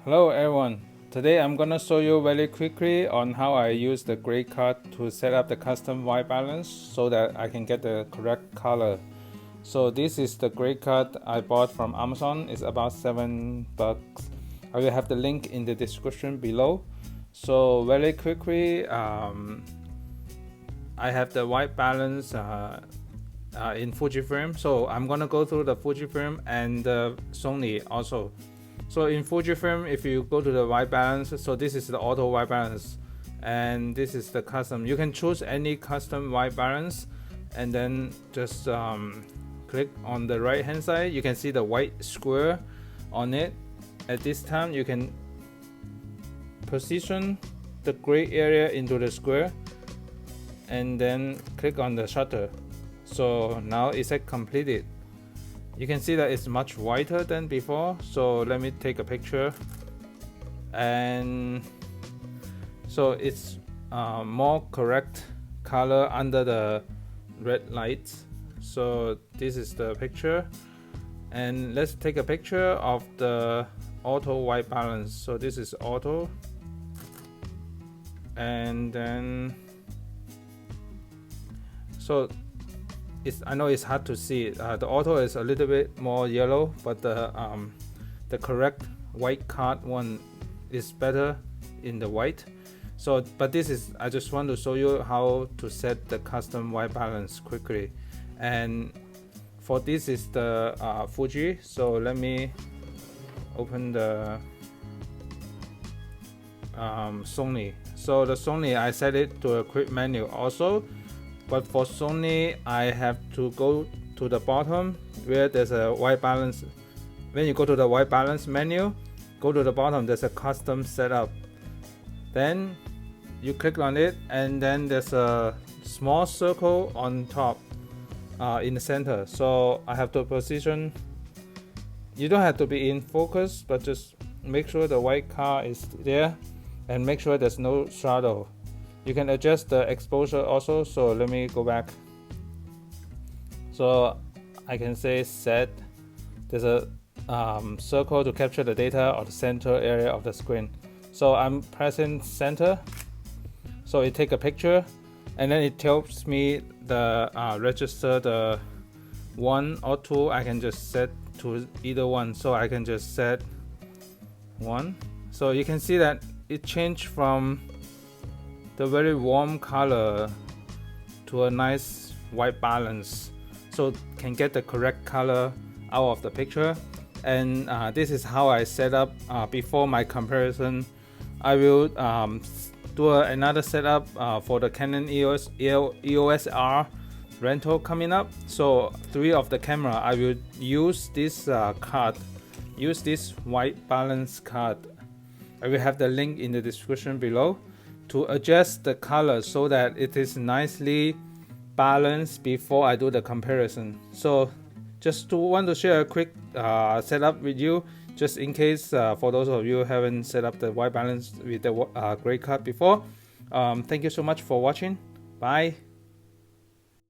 Hello everyone, today I'm gonna show you very quickly on how I use the gray card to set up the custom white balance so that I can get the correct color. So this is the gray card I bought from Amazon. It's about $7. I will have the link in the description below. So very quickly, I have the white balance in Fujifilm. So I'm gonna go through the Fujifilm and the Sony also. So in Fujifilm, if you go to the white balance, so this is the auto white balance and this is the custom. You can choose any custom white balance and then just click on the right hand side. You can see the white square on it. At this time you can position the gray area into the square and then click on the shutter. So now it's completed. You can see that it's much whiter than before, so let me take a picture. And so it's more correct color under the red lights. So this is the picture, and let's take a picture of the auto white balance. So this is auto, and then so I know it's hard to see. The auto is a little bit more yellow, but the correct white card one is better in the white. So, but this is, I just want to show you how to set the custom white balance quickly. And for this is the Fuji. So let me open the Sony. So the Sony, I set it to a quick menu also. But for Sony, I have to go to the bottom where there's a white balance. When you go to the white balance menu, go to the bottom, there's a custom setup. Then you click on it, and then there's a small circle on top in the center. So I have to position. You don't have to be in focus, but just make sure the white car is there and make sure there's no shadow. You can adjust the exposure also. So let me go back. So I can say set. There's a circle to capture the data of the center area of the screen. So I'm pressing center. So it take a picture, and then it tells me the register the 1 or 2. I can just set to either one. So I can just set 1. So you can see that it changed from the very warm color to a nice white balance, so can get the correct color out of the picture. And this is how I set up before my comparison. I will do another setup for the Canon EOS R rental coming up. So 3 of the camera, I will use this card, use this white balance card. I will have the link in the description below to adjust the color so that it is nicely balanced before I do the comparison. So just want to share a quick setup with you, just in case for those of you who haven't set up the white balance with the gray card before. Thank you so much for watching. Bye.